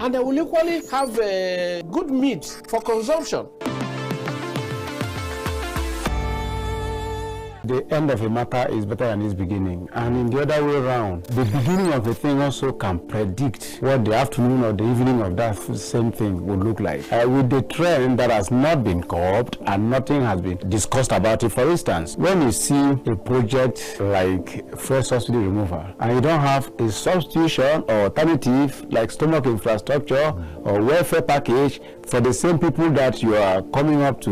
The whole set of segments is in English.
and they will equally have good meat for consumption. The end of a matter is better than its beginning, and in the other way around, the beginning of a thing also can predict what the afternoon or the evening of that same thing would look like. With the trend that has not been curbed and nothing has been discussed about it, for instance, when you see a project like fuel subsidy removal and you don't have a substitution or alternative like stomach infrastructure or welfare package for the same people that you are coming up to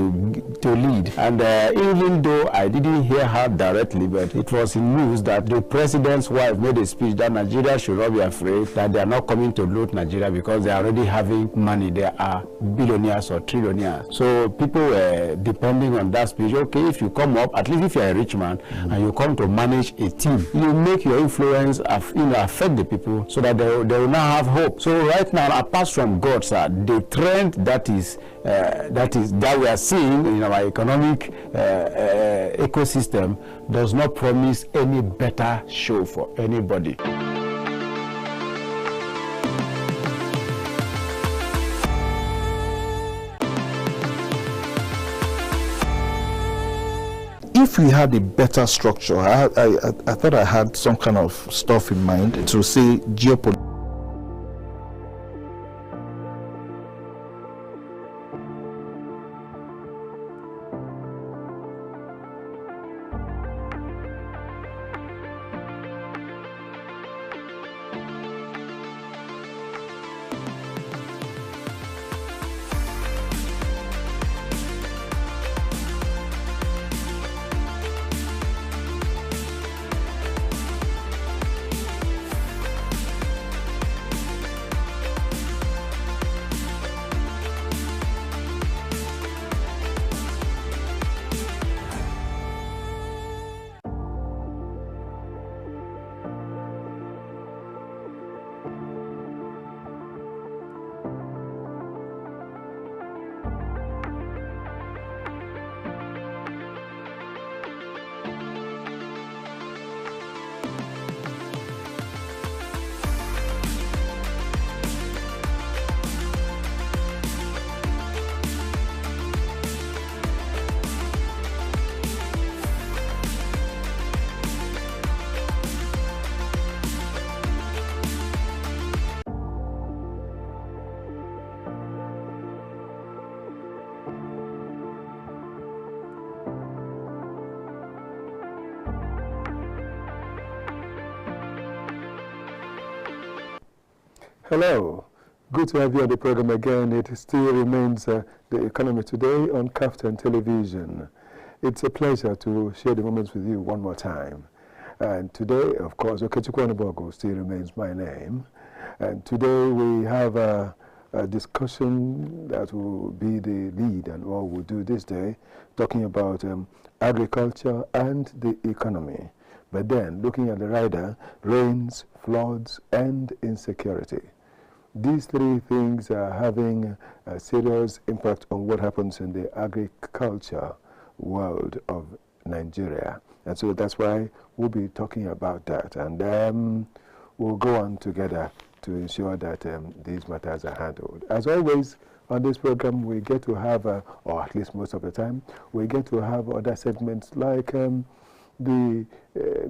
lead, and even though I didn't hear her directly, but it was in news that the president's wife made a speech that Nigeria should not be afraid that they are not coming to loot Nigeria because they are already having money. They are billionaires or trillionaires. So people were depending on that speech. Okay, if you come up, at least if you are a rich man and you come to manage a team, you make your influence affect the people so that they will now have hope. So right now, apart from God, sir, the trend that we are seeing in our economic ecosystem does not promise any better show for anybody. If we had a better structure, I thought I had some kind of stuff in mind to say geopolitics. Hello, good to have you on the program again. It still remains The Economy Today on KAFTAN television. It's a pleasure to share the moments with you one more time. And today, of course, Okechukwu Onibogo still remains my name. And today we have a discussion that will be the lead and what we'll do this day, talking about agriculture and the economy. But then, looking at the rider, rains, floods, and insecurity. These three things are having a serious impact on what happens in the agriculture world of Nigeria. And so that's why we'll be talking about that. And we'll go on together to ensure that these matters are handled. As always, on this program, we get to have, or at least most of the time, we get to have other segments like the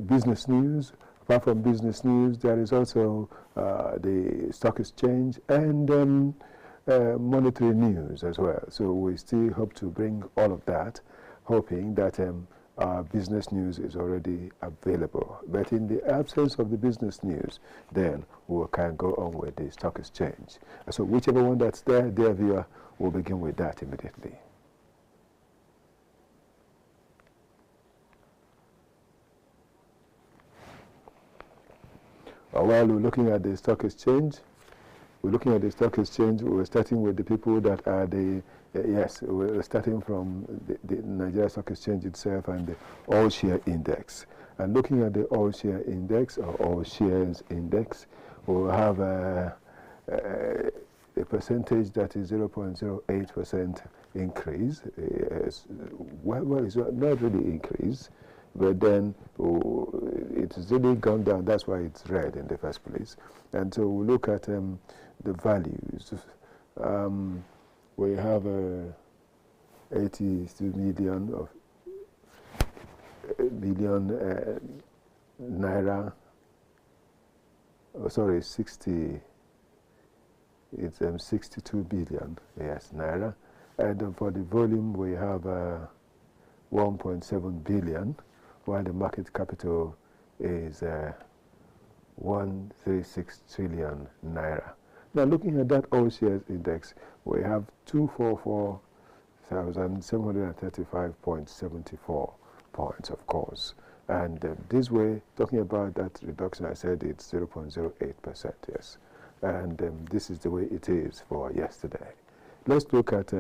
business news. Apart from business news, there is also the stock exchange and monetary news as well. So we still hope to bring all of that, hoping that our business news is already available. But in the absence of the business news, then we can go on with the stock exchange. So whichever one that's there, dear viewer, we'll begin with that immediately. While we're looking at the stock exchange, we're starting with the people that are the, we're starting from the Nigeria Stock Exchange itself and the All Share Index. And looking at the All Share Index, or All Shares Index, we'll have a percentage that is 0.08% increase. It's not really increase, but then it's really gone down. That's why it's red in the first place. And so we look at the values. We have 82 million of naira. Oh, sorry, 62 billion, yes, naira. And for the volume, we have 1.7 billion, while the market capital is 136 trillion naira. Now, looking at that all shares index, we have 244,735.74 points, of course. And this way, talking about that reduction, I said it's 0.08%, yes. And this is the way it is for yesterday. Let's look at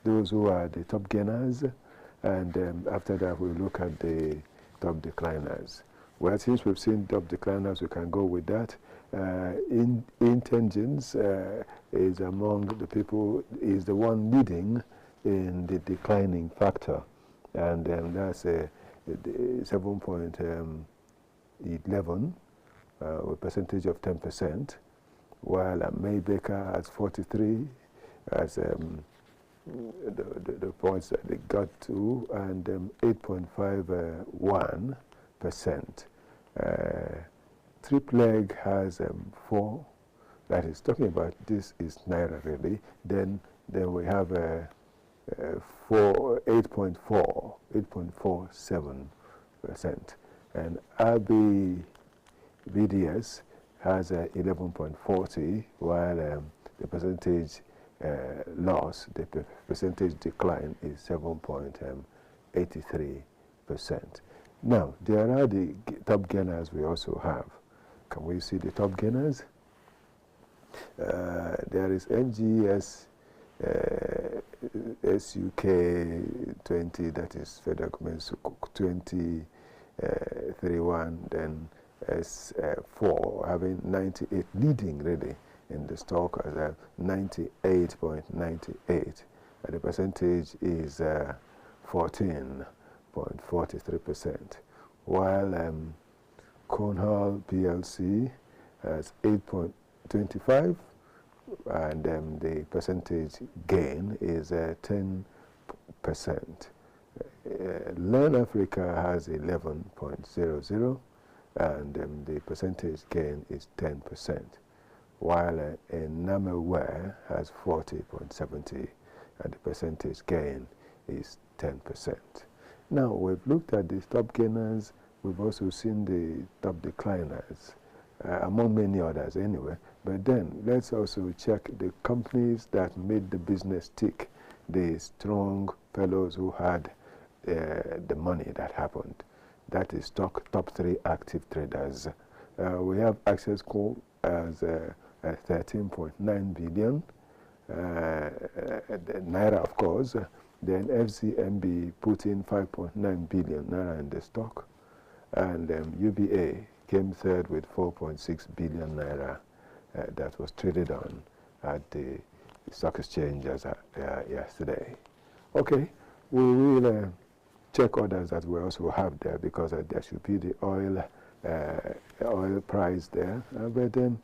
those who are the top gainers, and after that, we'll look at the top decliners. Well, since we've seen top decliners, we can go with that. Intentions is among the people, is the one leading in the declining factor, and that's 7.11 a percentage of 10%, while Maybaker has 43 as the points that they got to, and 8.51%. Triple leg has 4. That is talking about, this is naira really. Then we have 8.47%, and RBDS has 11.40, while the percentage loss, the percentage decline is 7.83%. Now, there are the top gainers we also have. Can we see the top gainers? There is NGS SUK 20, that is Federal Government 2031, then S4 having 98, leading really in the stock as 98.98, and the percentage is 14.43%, while Cornhall PLC has 8.25, and the percentage gain is 10%. Learn Africa has 11.00, and the percentage gain is 10%, while Namaware has 40.70, and the percentage gain is 10%. Now, we've looked at the top gainers. We've also seen the top decliners, among many others anyway. But then let's also check the companies that made the business tick, the strong fellows who had the money that happened. That is top 3 active traders. We have Access Co as 13.9 billion naira, of course. Then FCMB put in 5.9 billion naira in the stock, and UBA came third with 4.6 billion naira that was traded on at the stock exchange as yesterday. Okay, we will check others that we also have there, because there should be the oil price there. But then,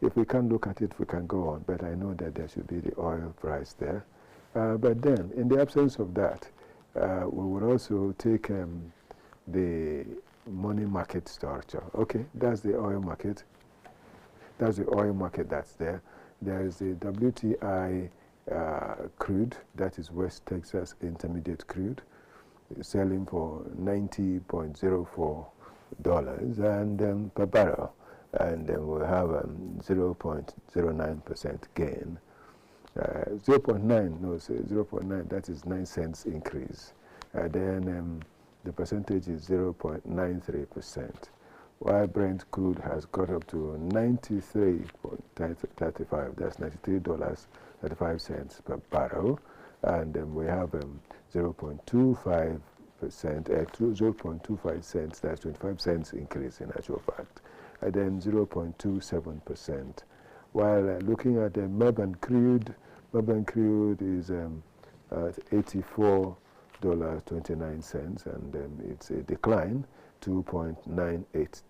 if we can't look at it, we can go on. But I know that there should be the oil price there. But then, in the absence of that, we will also take the money market structure. Okay, that's the oil market. That's the oil market that's there. There is the WTI crude, that is West Texas Intermediate crude, selling for $90.04 and per barrel, and then we'll have 0.09% gain. 0.9, that is 9 cents increase. Then the percentage is 0.93%, while Brent crude has got up to $93.35, that's $93.35 per barrel, and then we have 0.25%, 0.25 cents, that's 25 cents increase in actual fact, and then 0.27%. While looking at the Melbourne crude is at $84.29, and it's a decline, 2.98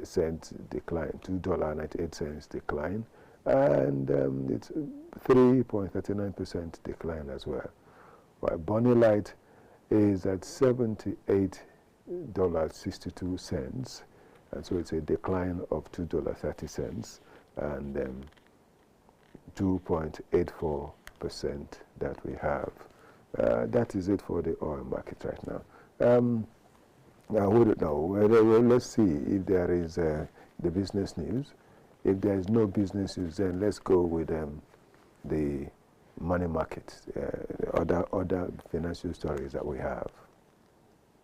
cents decline, $2.98 decline, and it's 3.39% decline as well. While Bonnie Light is at $78.62, and so it's a decline of $2.30 and 2.84% that we have. That is it for the oil market right now. Now, let's see if there is the business news. If there is no business news, then let's go with the money market, other financial stories that we have.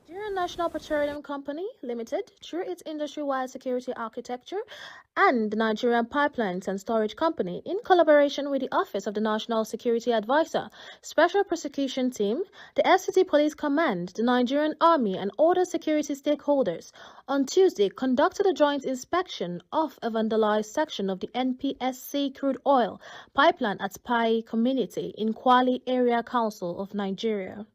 Nigerian National Petroleum Company Limited, through its industry-wide security architecture, and the Nigerian Pipelines and Storage Company, in collaboration with the Office of the National Security Advisor, Special Prosecution Team, the FCT Police Command, the Nigerian Army, and other security stakeholders, on Tuesday conducted a joint inspection of a vandalized section of the NPSC crude oil pipeline at Pai Community in Kwali Area Council of Nigeria.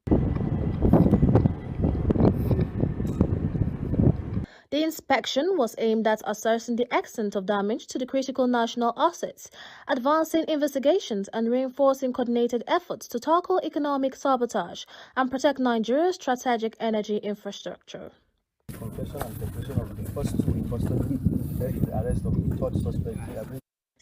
The inspection was aimed at assessing the extent of damage to the critical national assets, advancing investigations and reinforcing coordinated efforts to tackle economic sabotage and protect Nigeria's strategic energy infrastructure. Confession and preparation of the first two in custody, the arrest of the third suspect.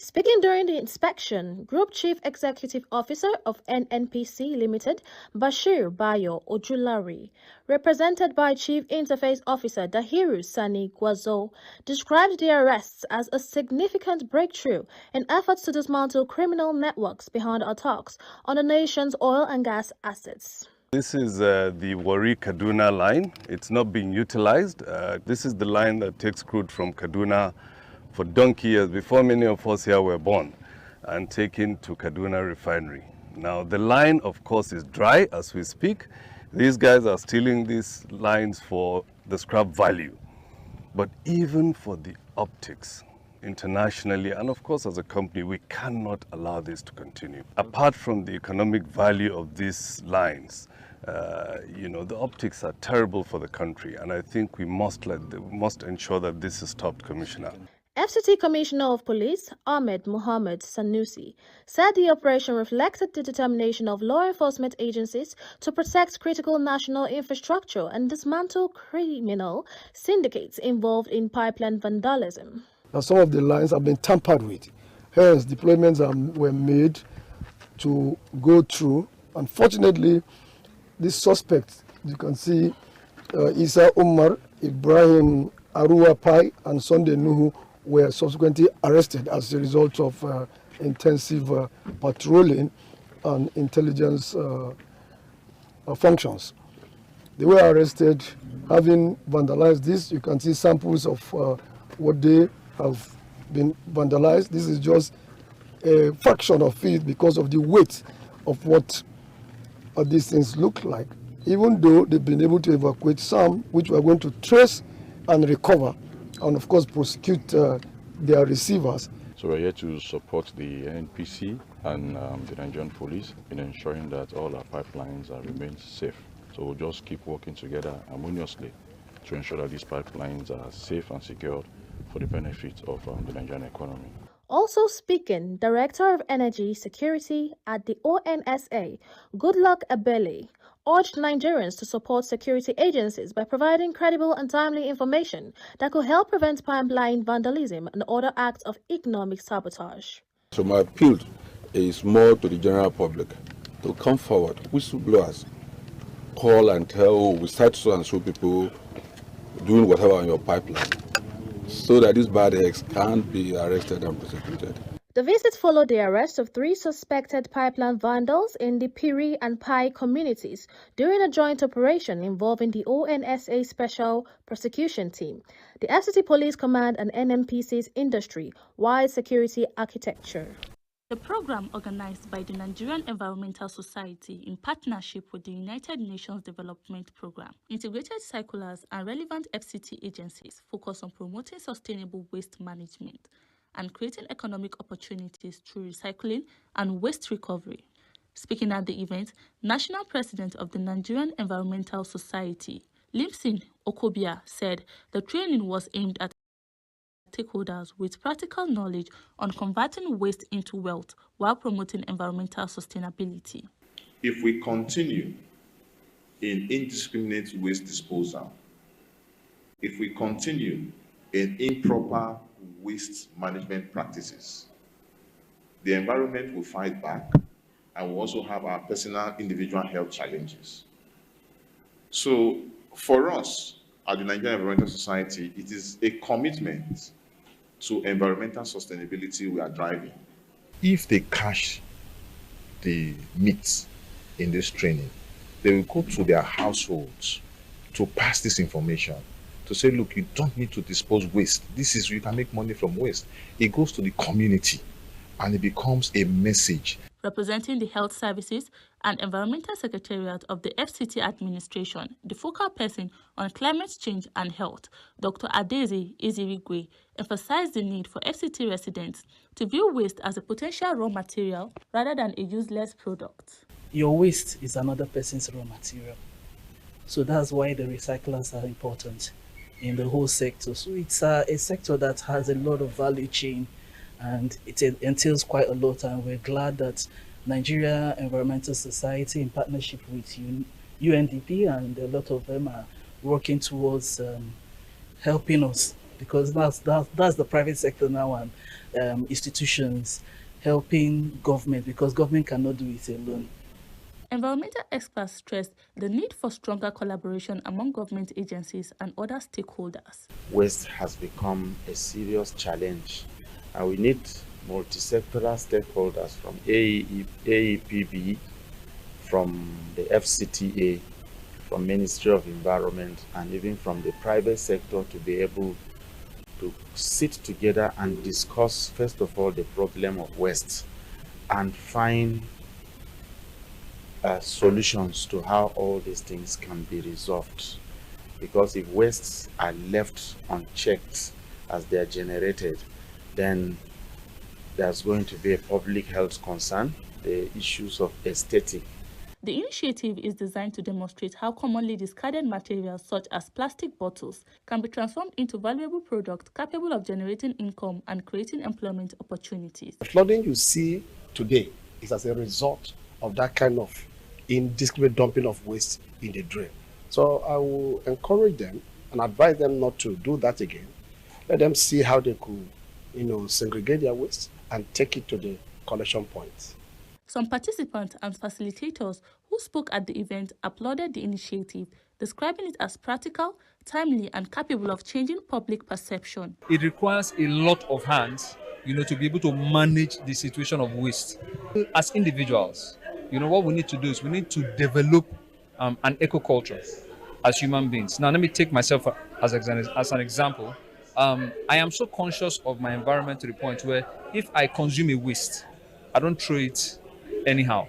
Speaking during the inspection, Group Chief Executive Officer of NNPC Limited, Bashir Bayo Ojulari, represented by Chief Interface Officer Dahiru Sani Gwazo, described the arrests as a significant breakthrough in efforts to dismantle criminal networks behind attacks on the nation's oil and gas assets. This is the Warri-Kaduna line. It's not being utilized. This is the line that takes crude from Kaduna for donkey years before many of us here were born and taken to Kaduna refinery. Now the line, of course, is dry as we speak. These guys are stealing these lines for the scrap value. But even for the optics, internationally and of course as a company, we cannot allow this to continue. Apart from the economic value of these lines, the optics are terrible for the country, and I think we must ensure that this is stopped, Commissioner. FCT Commissioner of Police Ahmed Mohammed Sanusi said the operation reflected the determination of law enforcement agencies to protect critical national infrastructure and dismantle criminal syndicates involved in pipeline vandalism. Now, some of the lines have been tampered with, hence deployments were made to go through. Unfortunately, this suspect, you can see Isa Umar, Ibrahim Arua Pai, and Sunday Nuhu were subsequently arrested as a result of intensive patrolling and intelligence functions. They were arrested having vandalized this. You can see samples of what they have been vandalized. This is just a fraction of it because of the weight of what these things look like, even though they've been able to evacuate some, which we are going to trace and recover, and of course prosecute their receivers. So we're here to support the NPC and the Nigerian police in ensuring that all our pipelines remain safe. So we'll just keep working together harmoniously to ensure that these pipelines are safe and secured for the benefit of the Nigerian economy. Also speaking, Director of Energy Security at the ONSA, Goodluck Ebele, urged Nigerians to support security agencies by providing credible and timely information that could help prevent pipeline vandalism and other acts of economic sabotage. So my appeal is more to the general public to come forward. Whistleblowers call and tell, oh, we start so and so people doing whatever on your pipeline, so that these bad eggs can't be arrested and prosecuted. The visit followed the arrest of 3 suspected pipeline vandals in the Piri and Pai communities during a joint operation involving the ONSA Special Prosecution Team, the FCT Police Command, and NNPC's industry-wide security architecture. The program, organized by the Nigerian Environmental Society in partnership with the United Nations Development Program, integrated circulars and relevant FCT agencies focus on promoting sustainable waste management and creating economic opportunities through recycling and waste recovery. Speaking at the event, National President of the Nigerian Environmental Society, Limson Okobia, said the training was aimed at stakeholders with practical knowledge on converting waste into wealth while promoting environmental sustainability. If we continue in indiscriminate waste disposal, if we continue in improper waste management practices, the environment will fight back, and we also have our personal individual health challenges. So for us, at the Nigerian Environmental Society, it is a commitment to environmental sustainability we are driving. If they catch the myths in this training, they will go to their households to pass this information, to say, look, you don't need to dispose waste. This is, you can make money from waste. It goes to the community and it becomes a message. Representing the Health Services and Environmental Secretariat of the FCT Administration, the focal person on climate change and health, Dr. Adeze Ezirigwe, emphasized the need for FCT residents to view waste as a potential raw material rather than a useless product. Your waste is another person's raw material. So that's why the recyclers are important in the whole sector. So it's a sector that has a lot of value chain, and it entails quite a lot, and we're glad that Nigeria Environmental Society, in partnership with UNDP, and a lot of them are working towards helping us, because that's the private sector now, and institutions helping government, because government cannot do it alone. Environmental experts stressed the need for stronger collaboration among government agencies and other stakeholders. Waste has become a serious challenge, and we need multi-sectoral stakeholders from AEPB, from the FCTA, from Ministry of Environment, and even from the private sector to be able to sit together and discuss, first of all, the problem of waste and find solutions to how all these things can be resolved. Because if wastes are left unchecked as they are generated, then there's going to be a public health concern, the issues of aesthetic. The initiative is designed to demonstrate how commonly discarded materials such as plastic bottles can be transformed into valuable products capable of generating income and creating employment opportunities. The flooding you see today is as a result of that kind of indiscriminate dumping of waste in the drain. So I will encourage them and advise them not to do that again. Let them see how they could, segregate their waste and take it to the collection points. Some participants and facilitators who spoke at the event applauded the initiative, describing it as practical, timely, and capable of changing public perception. It requires a lot of hands, to be able to manage the situation of waste. As individuals, what we need to do is we need to develop an eco-culture as human beings. Now, let me take myself as an example. I am so conscious of my environment to the point where if I consume a waste, I don't throw it anyhow.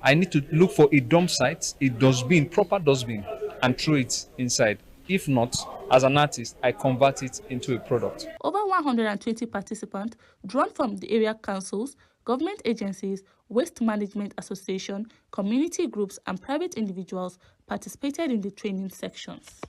I need to look for a dump site, a dustbin, proper dustbin, and throw it inside. If not, as an artist, I convert it into a product. Over 120 participants, drawn from the area councils, government agencies, waste management association, community groups, and private individuals participated in the training sections.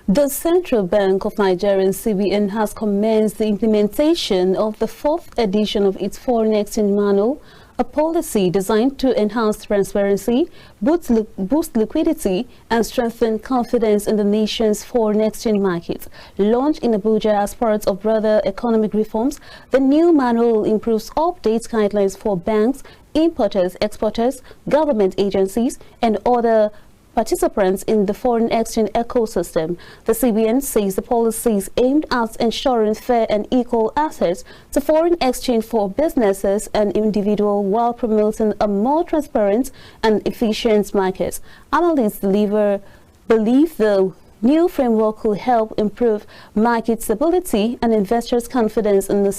The Central Bank of Nigeria, CBN, has commenced the implementation of the 4th edition of its foreign exchange manual, a policy designed to enhance transparency, boost liquidity, and strengthen confidence in the nation's foreign exchange market. Launched in Abuja as part of broader economic reforms, the new manual improves updates guidelines for banks, importers, exporters, government agencies, and other participants in the foreign exchange ecosystem. The CBN says the policy is aimed at ensuring fair and equal access to foreign exchange for businesses and individuals while promoting a more transparent and efficient market. Analysts believe the new framework will help improve market stability and investors' confidence in the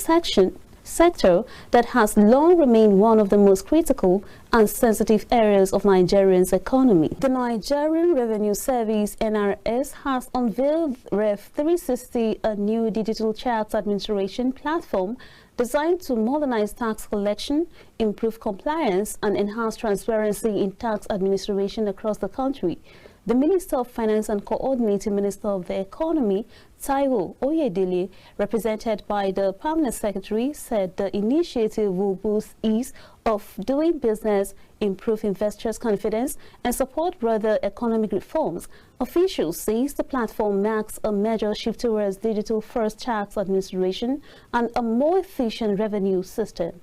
sector that has long remained one of the most critical and sensitive areas of Nigeria's economy. The Nigerian Revenue Service (NRS) has unveiled Rev 360, a new digital tax administration platform designed to modernize tax collection, improve compliance, and enhance transparency in tax administration across the country. The Minister of Finance and Coordinating Minister of the Economy, Taiwo Oyedele, represented by the Permanent Secretary, said the initiative will boost ease of doing business, improve investors' confidence, and support broader economic reforms. Officials say the platform marks a major shift towards digital-first tax administration and a more efficient revenue system.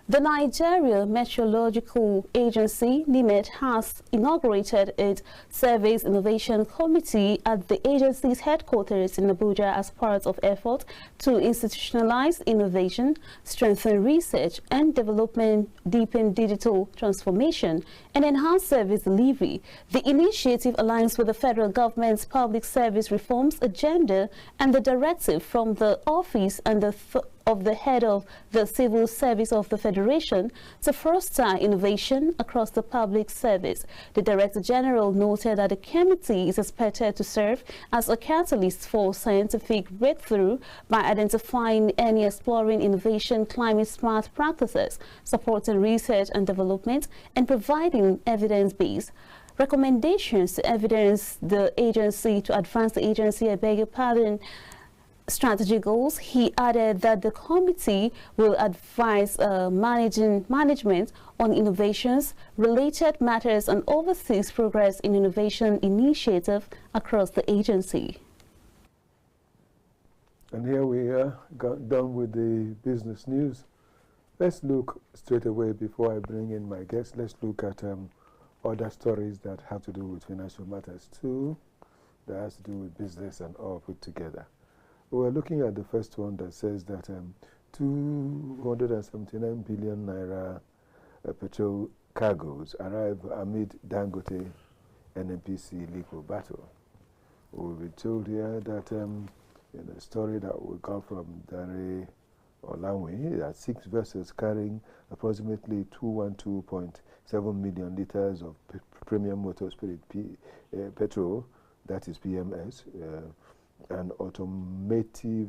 The Nigeria Meteorological Agency, NIMET, has inaugurated its Service Innovation Committee at the agency's headquarters in Abuja as part of efforts to institutionalize innovation, strengthen research and development, deepen digital transformation, and enhance service delivery. The initiative aligns with the federal government's public service reforms agenda and the directive from the office and of the head of the Civil Service of the Federation to foster innovation across the public service. The Director General noted that the committee is expected to serve as a catalyst for scientific breakthrough by identifying and exploring innovation, climate-smart practices, supporting research and development, and providing evidence-based recommendations to advance the agency, strategy goals. He added that the committee will advise management on innovations, related matters, and oversees progress in innovation initiative across the agency. And here we are, done with the business news. Let's look straight away, before I bring in my guests, let's look at other stories that have to do with financial matters too, that has to do with business and all put together. We're looking at the first one that says that 279 billion naira petrol cargoes arrive amid Dangote NNPC legal battle. We'll be told here that in a story that we got from Dare Olawi, that 6 vessels carrying approximately 212.7 million liters of premium motor spirit petrol, that is PMS, and automotive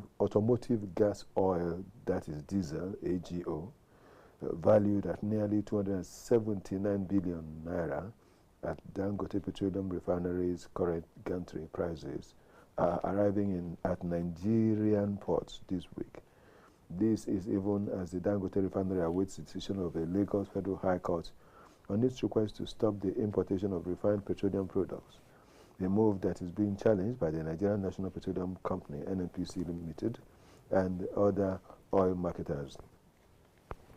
gas oil, that is diesel, AGO, valued at nearly 279 billion naira at Dangote Petroleum Refinery's current gantry prices, are arriving at Nigerian ports this week. This is even as the Dangote Refinery awaits the decision of a Lagos Federal High Court on its request to stop the importation of refined petroleum products, a move that is being challenged by the Nigerian National Petroleum Company, NNPC Limited, and other oil marketers.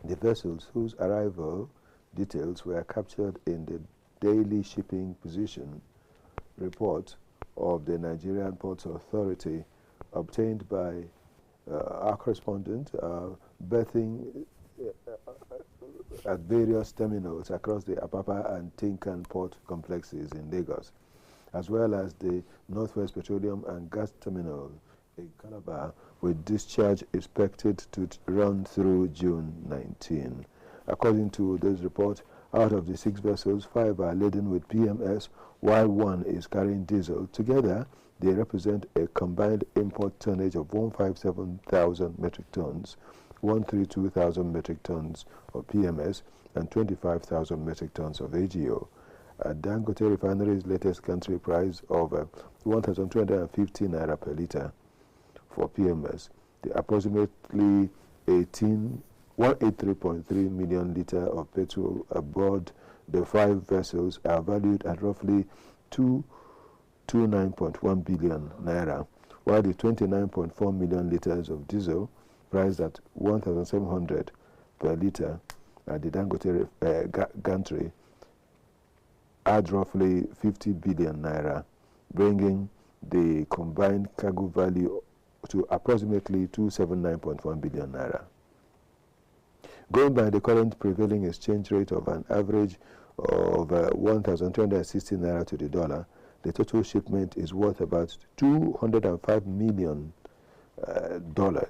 The vessels, whose arrival details were captured in the daily shipping position report of the Nigerian Ports Authority, obtained by our correspondent, berthing at various terminals across the Apapa and Tinkan port complexes in Lagos, as well as the Northwest Petroleum and Gas Terminal in Calabar, with discharge expected to run through June 19. According to this report, out of the 6 vessels, 5 are laden with PMS, while 1 is carrying diesel. Together, they represent a combined import tonnage of 157,000 metric tons, 132,000 metric tons of PMS, and 25,000 metric tons of AGO. At Dangote Refinery's latest country price of 1,250 naira per litre for PMS, the approximately 183.3 million litre of petrol aboard the 5 vessels are valued at roughly 229.1 billion naira, while the 29.4 million litres of diesel, priced at 1,700 per litre at the Dangote gantry, add roughly 50 billion naira, bringing the combined cargo value to approximately 279.1 billion naira. Going by the current prevailing exchange rate of an average of 1,260 naira to the dollar, the total shipment is worth about $205 million,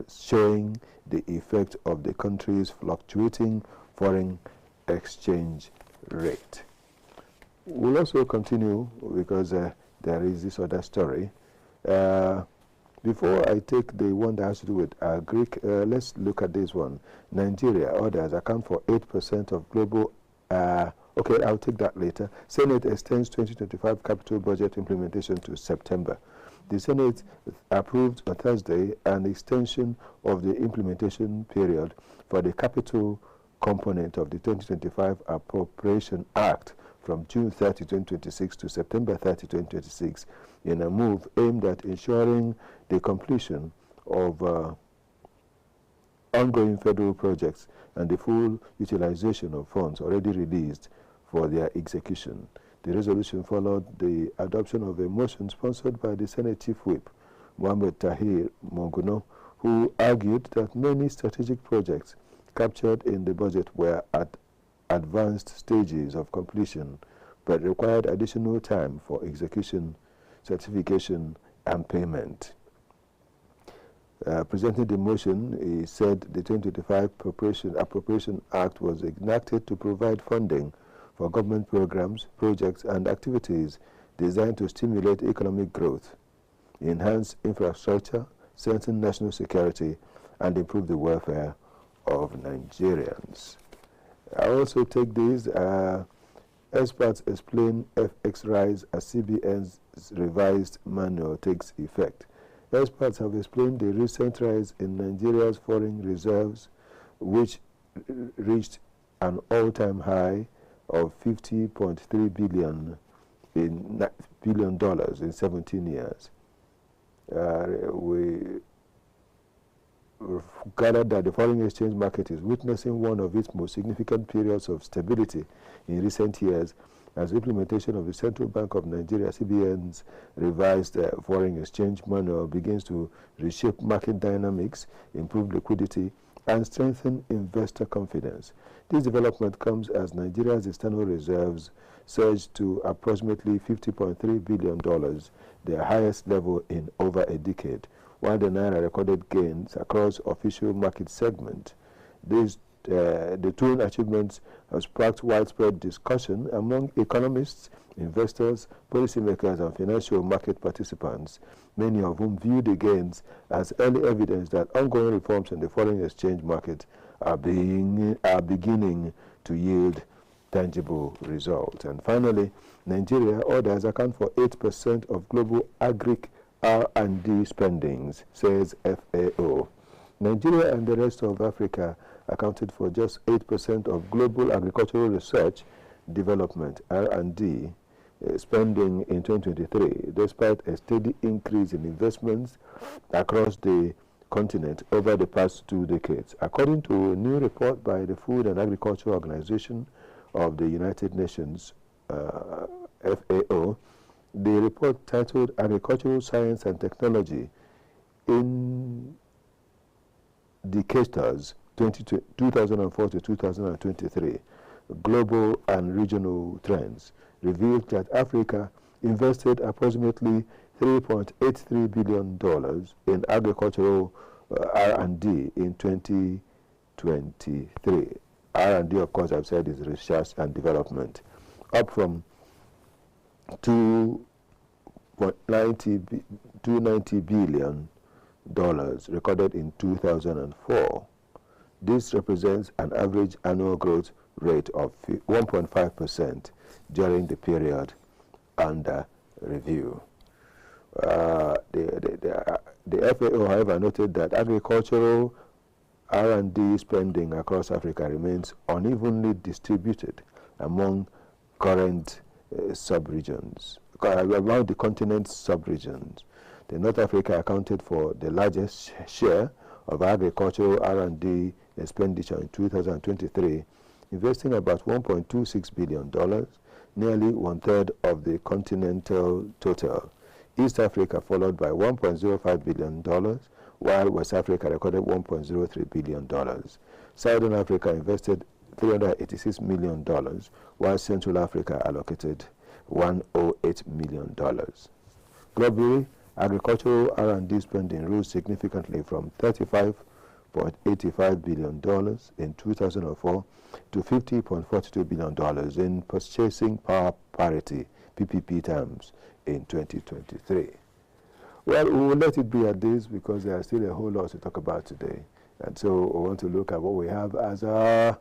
showing the effect of the country's fluctuating foreign exchange rate. We'll also continue because there is this other story. Before I take the one that has to do with Greek, let's look at this one. Nigeria, others account for 8% of global Okay, I'll take that later. Senate extends 2025 capital budget implementation to September. The Senate approved on Thursday an extension of the implementation period for the capital component of the 2025 Appropriation Act from June 30, 2026 to September 30, 2026 in a move aimed at ensuring the completion of ongoing federal projects and the full utilization of funds already released for their execution. The resolution followed the adoption of a motion sponsored by the Senate Chief Whip, Mohamed Tahir Monguno, who argued that many strategic projects captured in the budget were at advanced stages of completion, but required additional time for execution, certification, and payment. Presenting the motion, he said the 2025 Appropriation Act was enacted to provide funding for government programs, projects, and activities designed to stimulate economic growth, enhance infrastructure, strengthen national security, and improve the welfare of Nigerians. I also take this, experts explain FX rise as CBN's revised manual takes effect. Experts have explained the recent rise in Nigeria's foreign reserves, which reached an all-time high of $50.3 billion in 17 years. We gathered that the foreign exchange market is witnessing one of its most significant periods of stability in recent years as implementation of the Central Bank of Nigeria, CBN's revised foreign exchange manual begins to reshape market dynamics, improve liquidity, and strengthen investor confidence. This development comes as Nigeria's external reserves surged to approximately $50.3 billion, their highest level in over a decade, while the Naira recorded gains across official market segment. The two achievements have sparked widespread discussion among economists, investors, policymakers, and financial market participants, many of whom view the gains as early evidence that ongoing reforms in the foreign exchange market are beginning to yield tangible results. And finally, Nigeria orders account for 8% of global agric R&D spendings, says FAO. Nigeria and the rest of Africa accounted for just 8% of global agricultural research, development, R&D spending in 2023, despite a steady increase in investments across the continent over the past 2 decades. According to a new report by the Food and Agriculture Organization of the United Nations, FAO, the report titled Agricultural Science and Technology Indicators 2004 to 2023, Global and Regional Trends, revealed that Africa invested approximately $3.83 billion in agricultural R&D in 2023. R&D, of course, I've said, is research and development, up from $290 billion recorded in 2004. This represents an average annual growth rate of 1.5% during the period under review. The FAO, however, noted that agricultural R&D spending across Africa remains unevenly distributed among current sub-regions, among the continent's sub-regions. The North Africa accounted for the largest share of agricultural R&D expenditure in 2023, investing about $1.26 billion, nearly one-third of the continental total. East Africa followed by $1.05 billion, while West Africa recorded $1.03 billion. Southern Africa invested $386 million, while Central Africa allocated $108 million. Globally, agricultural R&D spending rose significantly from $35.85 billion in 2004 to $50.42 billion in purchasing power parity, PPP terms, in 2023. Well, we will let it be at this because there is still a whole lot to talk about today. And so we want to look at what we have as our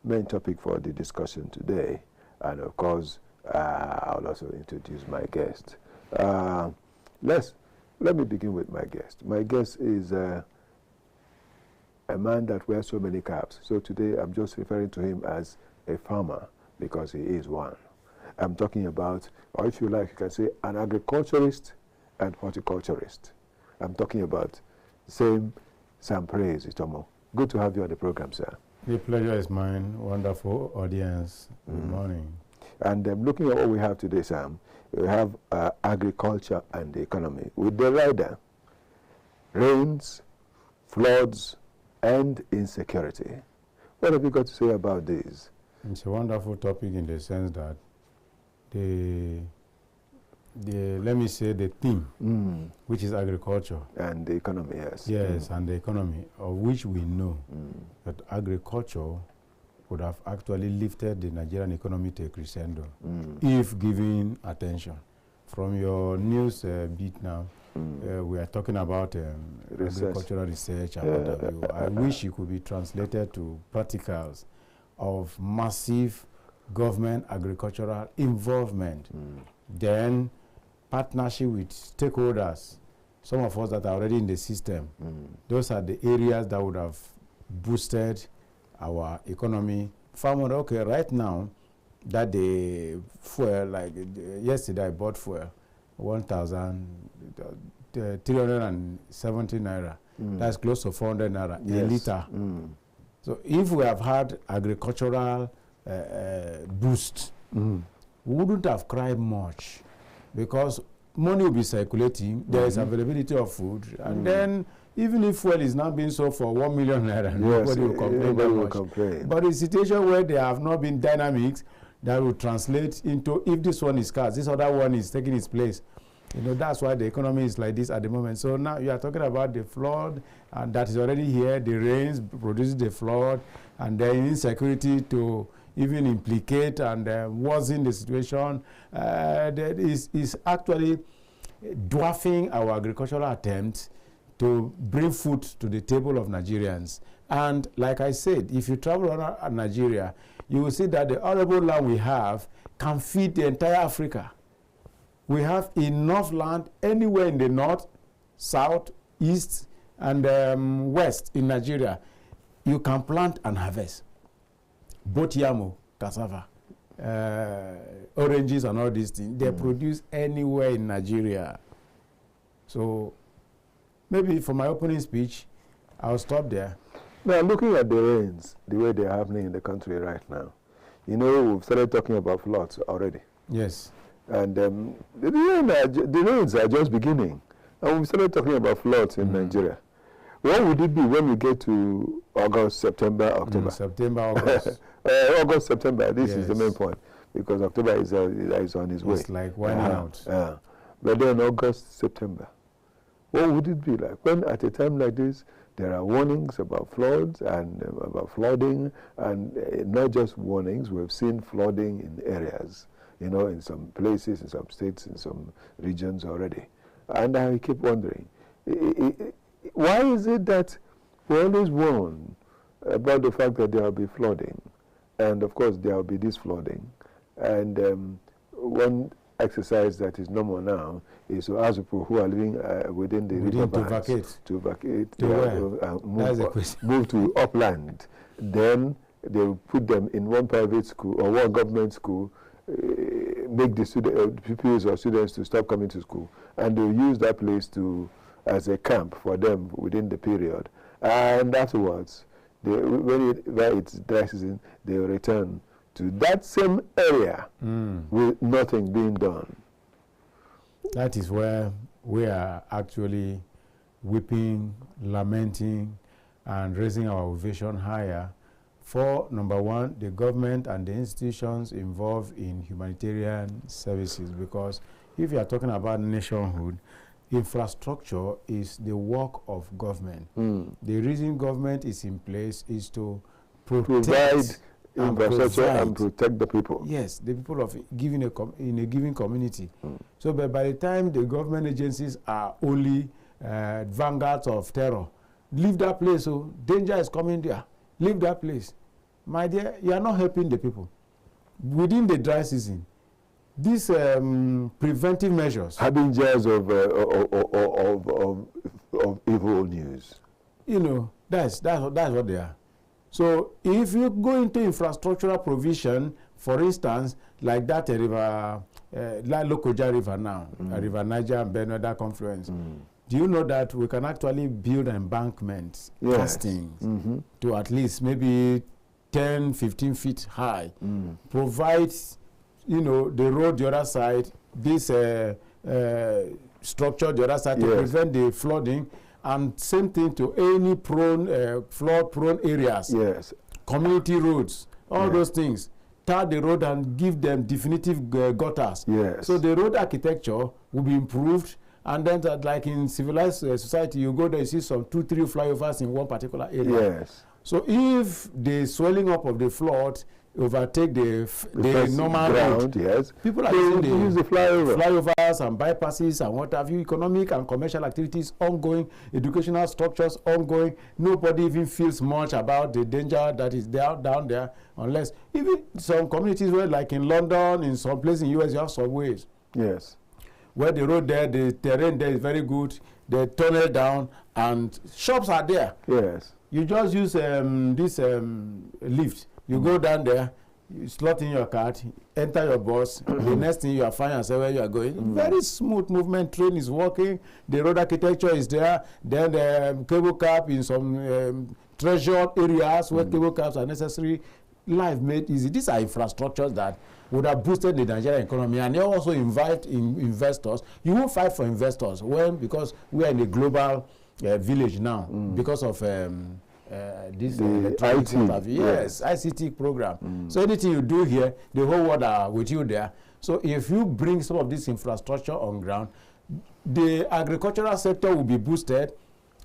main topic for the discussion today. And of course, I'll also introduce my guest. Let me begin with my guest. My guest is a man that wears so many caps. So today I'm just referring to him as a farmer because he is one. I'm talking about, or if you like, you can say an agriculturist and horticulturist. I'm talking about Sam Praise Itomo. Good to have you on the program, sir. The pleasure is mine. Wonderful audience. Good morning. And looking at what we have today, Sam, we have agriculture and the economy with the rider, rains, floods, and insecurity. What have you got to say about this? It's a wonderful topic in the sense that let me say the theme, which is agriculture. And the economy, yes. Yes, and the economy, of which we know that agriculture would have actually lifted the Nigerian economy to a crescendo if given attention. From your news beat now, we are talking about agricultural research and what have you. I wish it could be translated to practicals of massive government agricultural involvement. Then partnership with stakeholders, some of us that are already in the system. Those are the areas that would have boosted our economy. Farmer, okay, right now, that the fuel, like yesterday I bought fuel, 1,370 naira. That's close to 400 naira a liter. So if we have had agricultural boost, we wouldn't have cried much because money will be circulating, there is availability of food, and then even if fuel is now being sold for 1 million naira, nobody will complain that much. But in situation where there have not been dynamics that will translate into, if this one is scarce, this other one is taking its place. You know, that's why the economy is like this at the moment. So now you are talking about the flood, and that is already here. The rains produces the flood, and the insecurity to even implicate and worsen the situation. That is actually dwarfing our agricultural attempts to bring food to the table of Nigerians. And like I said, if you travel around Nigeria, you will see that the arable land we have can feed the entire Africa. We have enough land anywhere in the north, south, east, and west in Nigeria. You can plant and harvest. Both yamo, cassava, oranges and all these things, they produce anywhere in Nigeria. So maybe for my opening speech, I'll stop there. Now, looking at the rains, the way they're happening in the country right now, you know, we've started talking about floods already. Yes. And the rains are just beginning. And we've started talking about floods in Nigeria. What would it be when we get to August, September, October? September, August. August, September. This is the main point. Because October is on its way. It's like winding out. But then August, September. What would it be like when at a time like this, there are warnings about floods and about flooding, and not just warnings, we've seen flooding in areas, you know, in some places, in some states, in some regions already. And I keep wondering, why is it that we always warn about the fact that there will be flooding? And of course, there will be this flooding. And one exercise that is normal now is to ask people who are living within the river banks to vacate, move to upland. Then they will put them in one private school or one government school, make the pupils or students to stop coming to school, and they'll use that place as a camp for them within the period. And afterwards, when it's dry season, they will return to that same area with nothing being done. That is where we are actually weeping, lamenting, and raising our vision higher for, number one, the government and the institutions involved in humanitarian services. Because if you are talking about nationhood, infrastructure is the work of government. The reason government is in place is to provide infrastructure and protect the people. Yes, the people of in a given community. So by the time the government agencies are only vanguards of terror, leave that place. So danger is coming there. Leave that place. My dear, you are not helping the people. within the dry season, these preventive measures, harbingers of evil news. You know, that's what they are. So if you go into infrastructural provision, for instance, like that river, like Lokoja River now, River Niger and Benue, that confluence, do you know that we can actually build embankments, castings, to at least maybe 10, 15 feet high, provide, you know, the road the other side, this structure the other side to prevent the flooding, and same thing to any flood-prone areas. Yes. Community roads, all those things. Tar the road and give them definitive gutters. Yes. So the road architecture will be improved, and then like in civilized society, you go there, you see some 2-3 flyovers in one particular area. Yes. So if the swelling up of the flood overtake the normal ground, road, people are using the flyovers and bypasses and what have you, economic and commercial activities ongoing, educational structures ongoing. Nobody even feels much about the danger that is down there, unless even some communities where, like in London, in some places in US, you have subways. Yes. Where the road there, the terrain there is very good. They tunnel down and shops are there. Yes. You just use this lift. You go down there, you slot in your card, enter your bus. The next thing you are fine and say where you are going. Very smooth movement. Train is working. The road architecture is there. Then the cable car in some treasured areas where cable cars are necessary. Life made easy. These are infrastructures that would have boosted the Nigerian economy, and they also invite investors. You won't fight for investors because we are in a global village now because of this ICT program. So anything you do here, the whole world are with you there. So if you bring some of this infrastructure on ground, the agricultural sector will be boosted,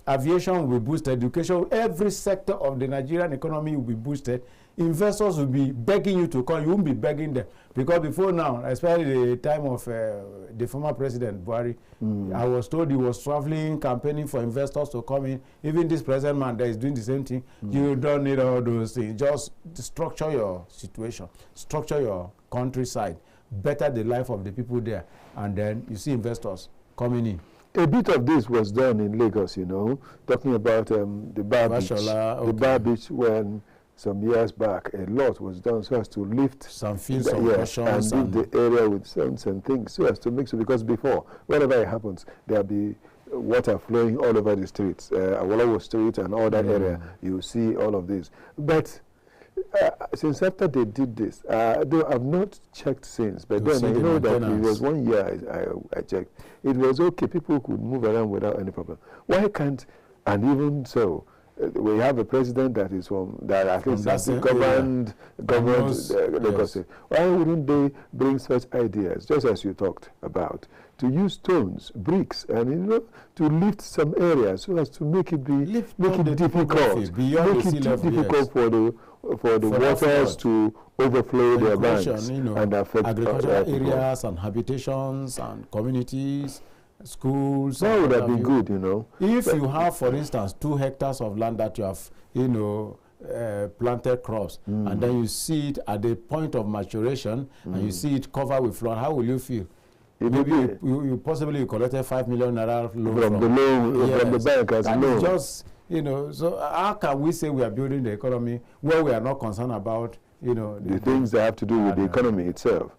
aviation will be boosted, education, every sector of the Nigerian economy will be boosted. Investors will be begging you to come. You won't be begging them. Because before now, especially the time of the former president, Buhari, I was told he was traveling, campaigning for investors to come in. Even this present man that is doing the same thing. You don't need all those things. Just structure your situation, structure your countryside, better the life of the people there, and then you see investors coming in. A bit of this was done in Lagos, you know, talking about the Bar Beach. The Bar Beach, when some years back, a lot was done so as to lift some fields of Russians and leave the area with stones and things so as to make sure, because before, whenever it happens, there'll be water flowing all over the streets, Awolowo Street and all that area. You see all of this. But since after they did this, though I've not checked since, but then I know that it was 1 year I checked. It was okay, people could move around without any problem. Why can't, and even so, we have a president that is that at least has governed Lagos State. Why wouldn't they bring such ideas, just as you talked about, to use stones, bricks, and to lift some areas so as to make it difficult, for the waters to overflow their banks and affect agricultural areas and habitations and communities. Schools. That would have been good, you know. If you have, for instance, 2 hectares of land that you have, planted crops, and then you see it at the point of maturation, and you see it covered with flood, how will you feel? Maybe you possibly collected 5 million naira loan from the bank as loan. Just, so how can we say we are building the economy where we are not concerned about, the things that have to do with the economy itself?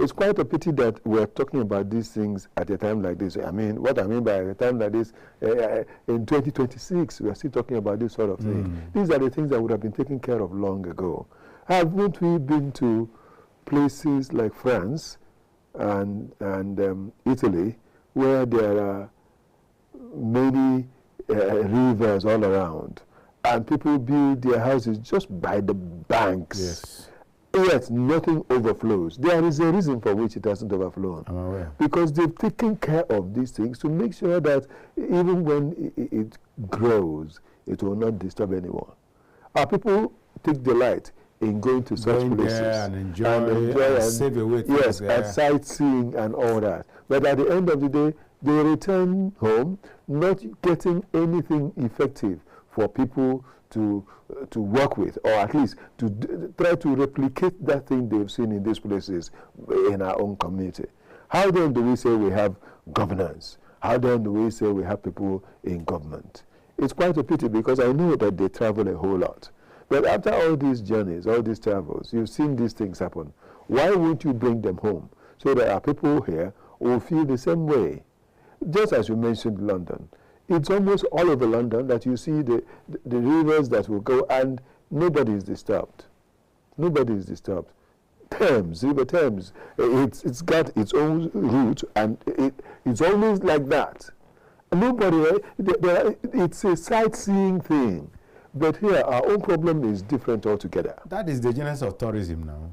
It's quite a pity that we're talking about these things at a time like this. I mean, what I mean by a time like this, in 2026, we are still talking about this sort of thing. These are the things that would have been taken care of long ago. Haven't we been to places like France and Italy, where there are many rivers all around, and people build their houses just by the banks? Yes. Yet nothing overflows. There is a reason for which it hasn't overflown. I'm aware. Because they've taken care of these things to make sure that even when it grows, it will not disturb anyone. Our people take delight in going to such places and enjoy and save away things. Yes, and sightseeing and all that. But at the end of the day, they return home not getting anything effective for people to work with, or at least to try to replicate that thing they've seen in these places in our own community. How then do we say we have governance? How then do we say we have people in government? It's quite a pity, because I know that they travel a whole lot. But after all these journeys, all these travels, you've seen these things happen. Why won't you bring them home so that our people here will feel the same way? Just as you mentioned London, it's almost all over London that you see the rivers that will go, and nobody is disturbed. Nobody is disturbed. Thames, River Thames, it's got its own route, and it's always like that. Nobody, it's a sightseeing thing. But here, our own problem is different altogether. That is the genesis of tourism now.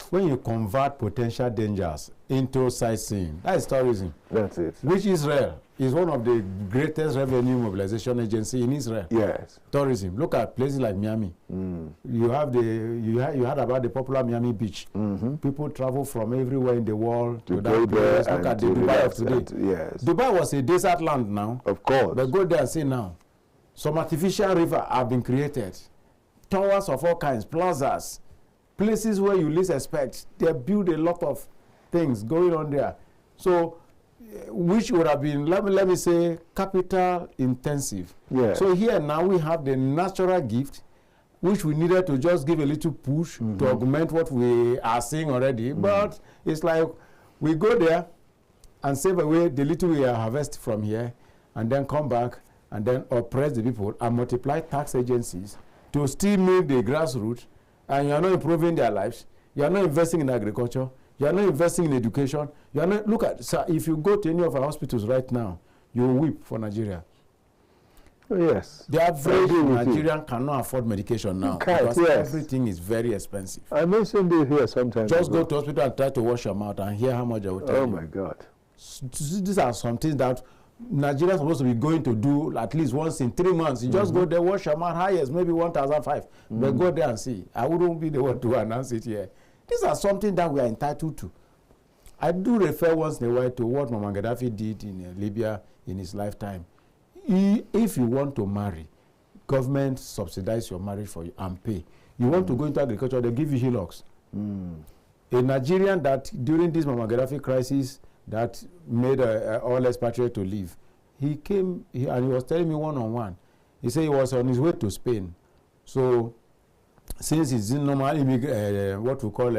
When you convert potential dangers into sightseeing, that is tourism. That's it. Which Israel is one of the greatest revenue mobilization agency in Israel. Yes. Tourism. Look at places like Miami. You have you heard about the popular Miami Beach. People travel from everywhere in the world to that place. Look at the Dubai of today. Yes. Dubai was a desert land now. Of course. But go there and see now. Some artificial river have been created. Towers of all kinds, plazas, places where you least expect. They build a lot of things going on there. So, which would have been, let me say, capital intensive. Yeah. So here now we have the natural gift, which we needed to just give a little push to augment what we are seeing already. But it's like we go there and save away the little we harvest from here, and then come back and then oppress the people and multiply tax agencies to still meet the grassroots, and you are not improving their lives. You are not investing in agriculture. You are not investing in education. You are not, look at, sir, if you go to any of our hospitals right now, you will weep for Nigeria. Oh, yes. The average Nigerian cannot afford medication now because yes. everything is very expensive. I mentioned it here sometimes. Just go to hospital and try to wash your mouth and hear how much I will tell you. Oh my God. These are some things that Nigeria is supposed to be going to do at least once in 3 months. You just go there, wash your mouth, highest maybe 1,500. But go there and see. I wouldn't be the one to announce it here. These are something that we are entitled to. I do refer once in a while to what Muammar Gaddafi did in Libya in his lifetime. If you want to marry, government subsidize your marriage for you and pay. You want to go into agriculture, they give you hillocks. A Nigerian that during this Muammar Gaddafi crisis that made all expatriates to leave, he came and he was telling me one-on-one. He said he was on his way to Spain. So since it's in normal what we call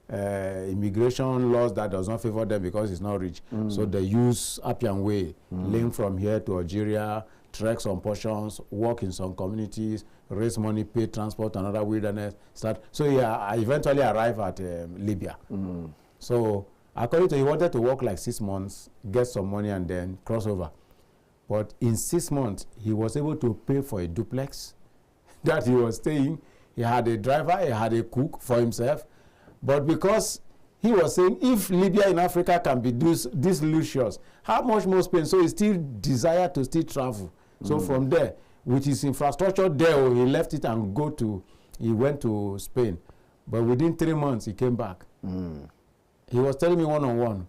immigration laws that does not favor them because it's not rich, so they use Appian Way, link from here to Algeria, trek some portions, work in some communities, raise money, pay transport, another wilderness, start. So yeah, I eventually arrived at Libya. So according to he wanted to work like 6 months, get some money and then cross over. But in 6 months, he was able to pay for a duplex that he was staying. He had a driver, he had a cook for himself. But because he was saying, if Libya in Africa can be this luxurious, how much more Spain? So he still desired to still travel. So from there, with his infrastructure there, he left it and he went to Spain. But within 3 months, he came back. He was telling me one-on-one.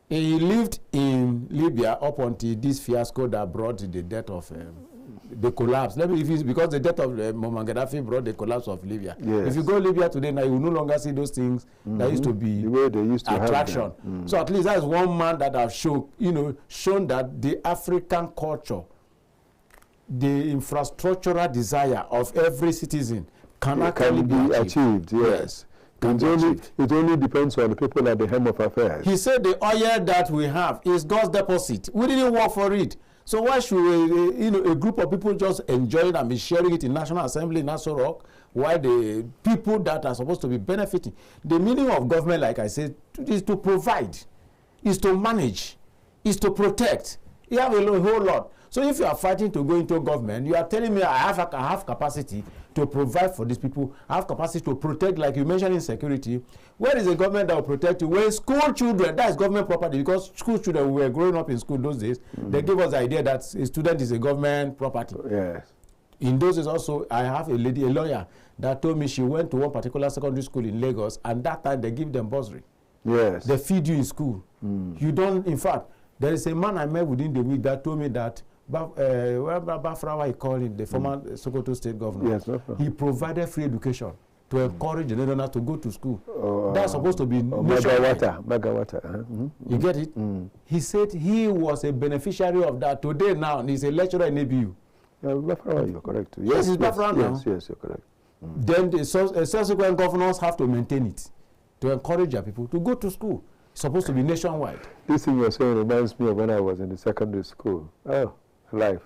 He lived in Libya up until this fiasco that brought the death of the collapse. Maybe if it's because the death of Muammar Gaddafi brought the collapse of Libya. Yes. If you go to Libya today, now you will no longer see those things that used to be the way they used to attraction. So at least that is one man that have shown that the African culture, the infrastructural desire of every citizen can actually be achieved. Yes. It only depends on the people at the helm of affairs. He said the oil that we have is God's deposit. We didn't work for it. So why should a group of people just enjoy it and be sharing it in National Assembly in Aso Rock, while the people that are supposed to be benefiting? The meaning of government, like I said, is to provide, is to manage, is to protect. You have a whole lot. So if you are fighting to go into government, you are telling me I have capacity to provide for these people. I have capacity to protect, like you mentioned, insecurity. Where is a government that will protect you? When school children, that is government property, because school children, we were growing up in school those days, they gave us the idea that a student is a government property. Yes. In those days also, I have a lawyer, that told me she went to one particular secondary school in Lagos, and that time they give them bursary. Yes. They feed you in school. You don't, in fact, there is a man I met within the week that told me that Bafrawa, he called him, the former Sokoto state governor. Yes, no problem. He provided free education to encourage the Netherlands to go to school. That's supposed to be Megawata. You get it? He said he was a beneficiary of that. Today now, he's a lecturer in ABU. Bafrawa, you're correct. Yes, it's Bafrawa now. Yes, you're correct. Then the subsequent governors have to maintain it, to encourage their people to go to school. It's supposed to be nationwide. This thing you're saying reminds me of when I was in the secondary school. Oh, life.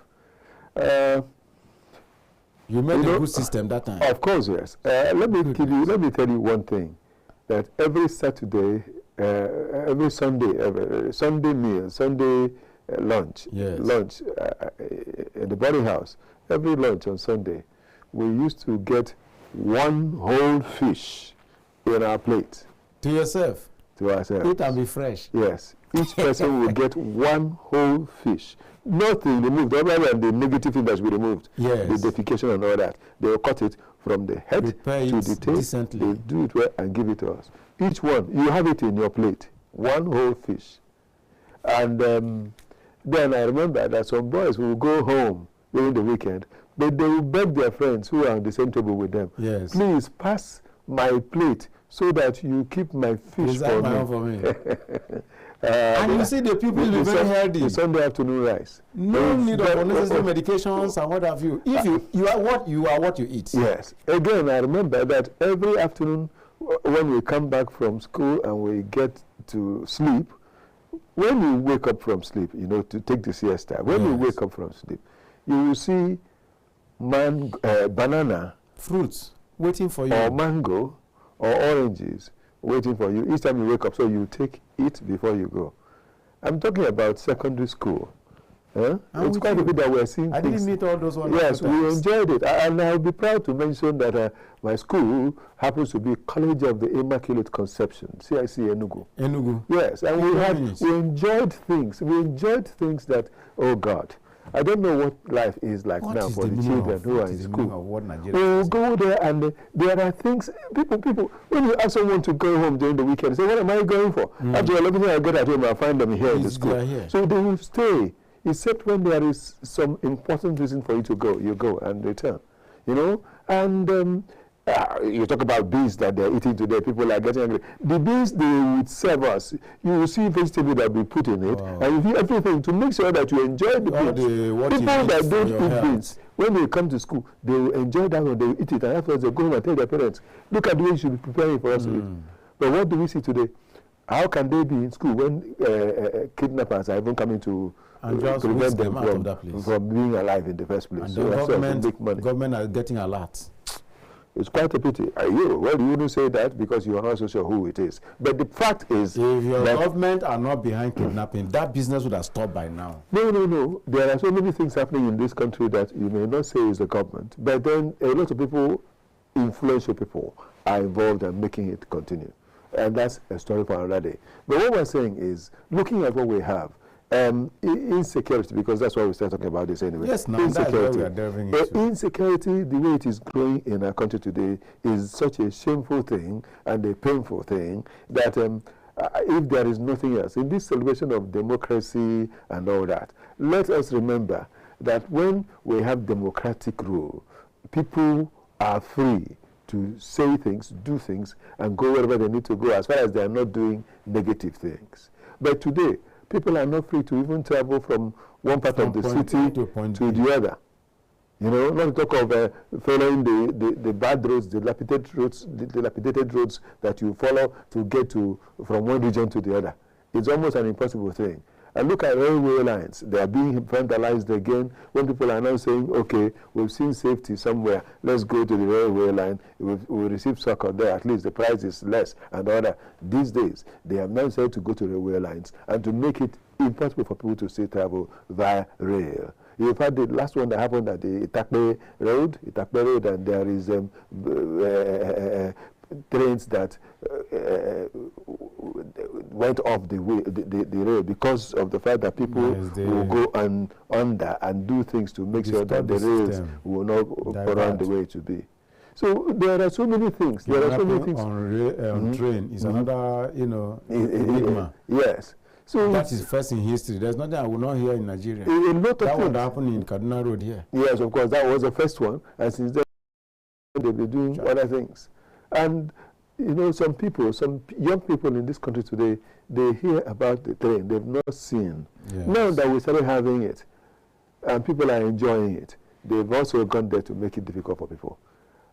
You made a good system that time. Of course, yes. Let me tell you one thing. That every Saturday, every Sunday, Sunday meal, Sunday lunch in the boarding house, every lunch on Sunday, we used to get one whole fish in our plate. To yourself? To ourselves. Eat and be fresh. Yes. Each person will get one whole fish. Nothing removed, other than the negative thing that will be removed. Yes. The defecation and all that. They will cut it from the head to the tail. They do it well and give it to us. Each one, you have it in your plate. One whole fish. And then I remember that some boys will go home during the weekend, but they will beg their friends who are on the same table with them. Yes. Please pass my plate so that you keep my fish for me. And you see the people will be very healthy. The Sunday afternoon rice. No need of unnecessary medications and what have you. If you are what you eat. Yes. Again, I remember that every afternoon when we come back from school and we get to sleep, when we wake up from sleep, you know, to take the siesta, when we wake up from sleep, you will see banana, fruits waiting for you, or mango, or oranges waiting for you each time you wake up, so you take it before you go. I'm talking about secondary school. It's quite a bit that we're seeing. I didn't meet all those ones. Yes, we enjoyed it. And I'll be proud to mention that my school happens to be College of the Immaculate Conception, CIC Enugu. Enugu. Yes, and we enjoyed things. We enjoyed things that, oh God, I don't know what life is like now for the children who are in school. We go there and there are things, people, when you ask someone to go home during the weekend, say, what am I going for? After 11 I get at home, I find them here in the school. So they will stay, except when there is some important reason for you to go, you go and return. You know, and you talk about beans that they're eating today, people are getting angry. The beans they would serve us, you will see vegetable that we put in it, and you do everything to make sure that you enjoy the beans. People that don't eat beans, when they come to school, they will enjoy that one, they will eat it, and afterwards they go home and tell their parents, look at the way you should be preparing for us to eat. But what do we see today? How can they be in school when kidnappers are even coming to prevent them from being alive in the first place? And so the government are getting alert. It's quite a pity. Well, you wouldn't say that because you are not so sure who it is. But the fact is, if your government are not behind kidnapping, that business would have stopped by now. No. There are so many things happening in this country that you may not say is the government, but then a lot of people, influential people, are involved in making it continue. And that's a story for another day. But what we're saying is, looking at what we have, insecurity, because that's why we start talking about this anyway. Yes, now that's where we are delving into. Insecurity, the way it is growing in our country today, is such a shameful thing and a painful thing that if there is nothing else, in this celebration of democracy and all that, let us remember that when we have democratic rule, people are free to say things, do things, and go wherever they need to go, as far as they are not doing negative things. But today, people are not free to even travel from one part of the city to the other. You know, not to talk of following the bad roads, the dilapidated roads that you follow to get to from one region to the other. It's almost an impossible thing. And look at railway lines. They are being vandalized again when people are now saying, okay, we've seen safety somewhere, let's go to the railway line, we'll receive succor there, at least the price is less and all that. These days, they have now said to go to railway lines and to make it impossible for people to still travel via rail. In fact, the last one that happened at the Itakpe Road, and there is trains that went off the road because of the fact that people will go under and do things to make sure that the rails will not run the way it should be. So there are so many things. There are so many things on train is another, enigma. Yes. So that is first in history. There's nothing I will not hear in Nigeria. A lot of that things. would happen in Kaduna Road here. Yes, of course, that was the first one, and since then they've been doing other things. And you know, some young people in this country today, they hear about the train they've not seen. Yes. Now that we started having it, and people are enjoying it, they've also gone there to make it difficult for people.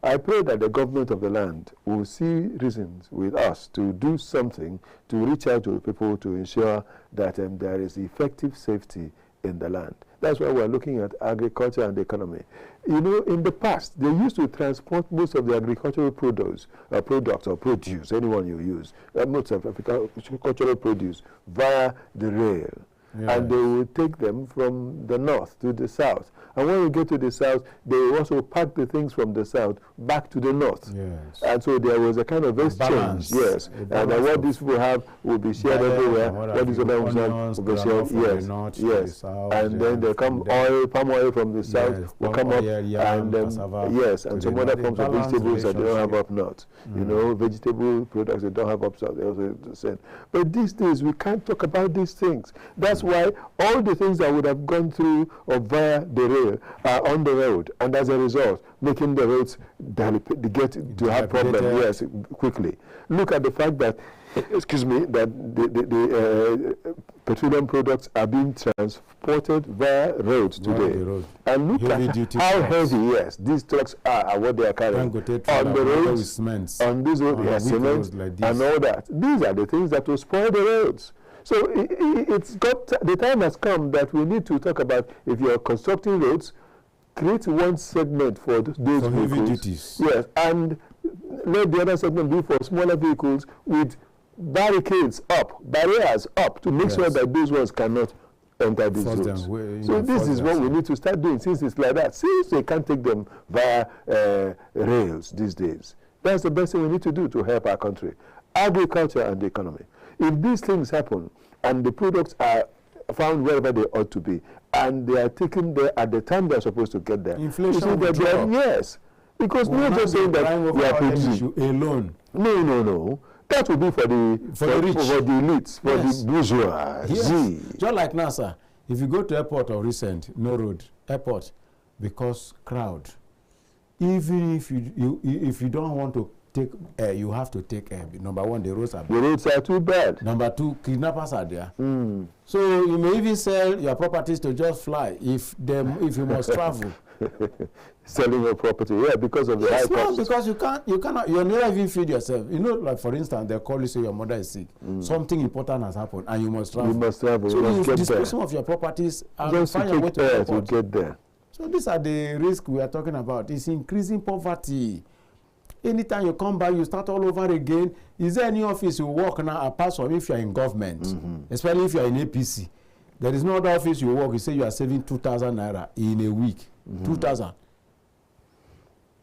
I pray that the government of the land will see reasons with us to do something to reach out to people to ensure that there is effective safety in the land. That's why we're looking at agriculture and the economy. You know, in the past, they used to transport most of the agricultural produce, anyone you use, most of agricultural produce via the rail. Yes. And they will take them from the north to the south. And when you get to the south, they also pack the things from the south back to the north. Yes. And so there was a kind of exchange. Yes. And what these people have will be shared everywhere. What these other ones have will be shared. Yes. North, yes. And then there come palm oil from the south will come up. And yes, and some other forms of vegetables that they don't have up north. You know, vegetable products they don't have up south. They also send. But these days we can't talk about these things. That's why all the things that would have gone through or via the rail are on the road, and as a result, making the roads get to have problems. Yes, quickly. Look at the fact that, excuse me, that the petroleum products are being transported via roads today. And look at how heavy, yes, these trucks are and what they are carrying on the roads, on these roads, cement and all that. These are the things that will spoil the roads. So the time has come that we need to talk about, if you are constructing roads, create one segment for those vehicles. Yes, and let the other segment be for smaller vehicles with barriers up to make sure that those ones cannot enter these roads. So this is what we need to start doing, since it's like that. Since they can't take them via rails these days. That's the best thing we need to do to help our country. Agriculture and the economy. If these things happen and the products are found wherever they ought to be, and they are taken there at the time they are supposed to get there, inflation will drop. Yes, because we're not just saying that we are producing alone. No. That will be for the rich, for the elites, for the bourgeois. Yes. Just like NASA, if you go to airport or recent, no road, airport, because crowd. Even if you don't want to take air, you have to take air. Number one, the roads are bad. The roads are too bad. Number two, kidnappers are there. So you may even sell your properties to just fly if you must travel. Selling your property, because of the high cost. Because you cannot, you'll never even feed yourself. You know, like for instance, they call you, say your mother is sick. Something important has happened and you must travel. You must travel. So you must get dispose there. some of your properties and just find your way to the airport. To get there. So these are the risks we are talking about. It's increasing poverty. Anytime you come back, you start all over again. Is there any office you work now apart from if you are in government, especially if you are in APC? There is no other office you work. You say you are saving 2,000 naira in a week. 2,000.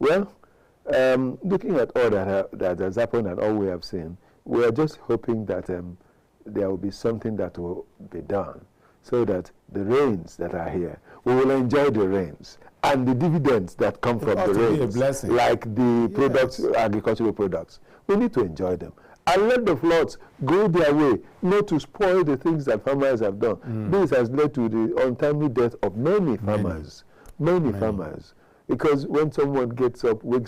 Well, looking at all that has happened and all we have seen, we are just hoping that there will be something that will be done so that the rains that are here, we will enjoy the rains and the dividends that come from the rains, like the products, agricultural products. We need to enjoy them and let the floods go their way, not to spoil the things that farmers have done. This has led to the untimely death of many farmers. Many farmers. Because when someone wakes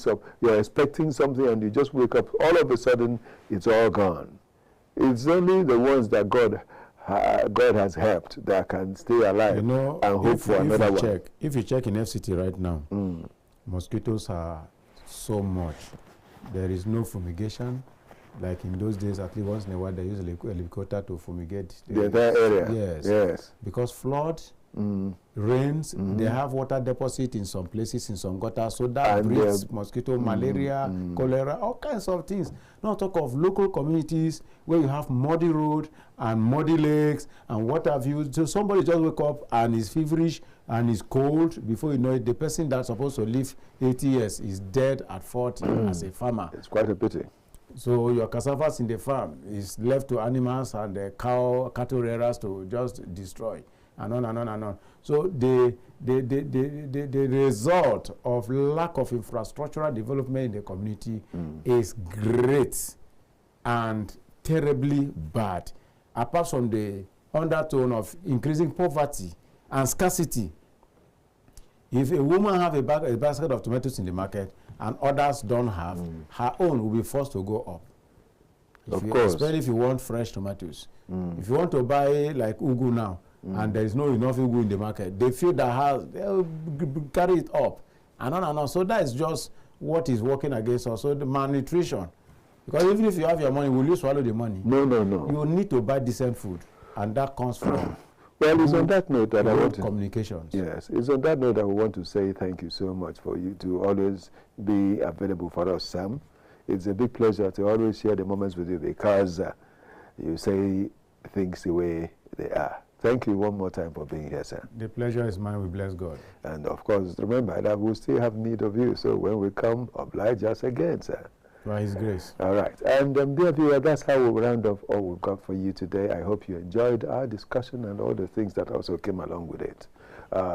up, you're expecting something and you just wake up, all of a sudden, it's all gone. It's only the ones that God has helped that can stay alive and hope for another one. If you check in FCT right now, mosquitoes are so much. There is no fumigation. Like in those days, at least once in a while, they use a helicopter to fumigate the entire area. Yes. Because flood, rains, they have water deposit in some places, in some gutters, so that breeds mosquito, malaria, cholera, all kinds of things. Not talk of local communities where you have muddy road and muddy lakes and what have you. So somebody just wake up and is feverish and is cold. Before you know it, the person that's supposed to live 80 years is dead at 40 as a farmer. It's quite a pity. So your cassavas in the farm is left to animals and the cattle rearers to just destroy. And on and on and on. So the result of lack of infrastructural development in the community is great and terribly bad. apart from the undertone of increasing poverty and scarcity. If a woman have a basket of tomatoes in the market and others don't have, her own will be forced to go up. Especially if you want fresh tomatoes. If you want to buy like ugu now, and there is no enough ugu in the market, they feel that they'll carry it up. And on and on. So that is just what is working against us. So the malnutrition. Because even if you have your money, will you swallow the money? No. You need to buy decent food. And that comes from well, it's on that note that I want to communications. Yes, it's on that note that we want to say thank you so much for you to always be available for us, Sam. It's a big pleasure to always share the moments with you because you say things the way they are. Thank you one more time for being here, sir. The pleasure is mine. We bless God. And of course, remember that we still have need of you. So when we come, oblige us again, sir. By His grace. All right. And dear viewer, that's how we'll round off all we've got for you today. I hope you enjoyed our discussion and all the things that also came along with it.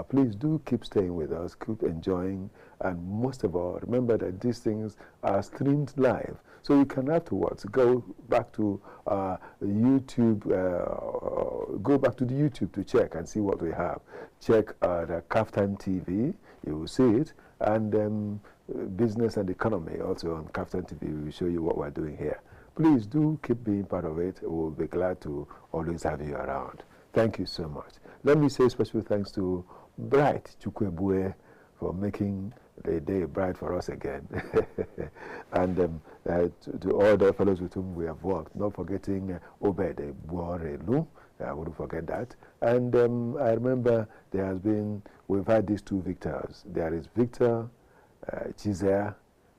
Please do keep staying with us, keep enjoying, and most of all, remember that these things are streamed live. So you can afterwards go back to YouTube, go back to the YouTube to check and see what we have. Check the KAFTAN TV, you will see it, and Business and Economy also on KAFTAN TV. We will show you what we're doing here. Please do keep being part of it. We'll be glad to always have you around. Thank you so much. Let me say special thanks to Bright Chukwebue for making the day bright for us again. And to all the fellows with whom we have worked, not forgetting Obed Buorelu, I wouldn't forget that. And I remember we've had these two Victors. There is Victor Chizea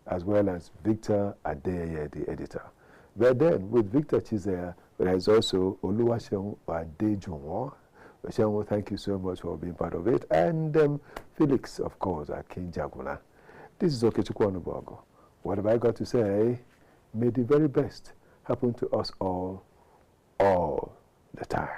as well as Victor Adeye, the editor. But then with Victor Chizea, there is also Oluwaseun Adejunwo. Seun, thank you so much for being part of it. And Felix, of course, Akin Jaguna. This is Okechukwu Onubogo. What have I got to say? May the very best happen to us all the time.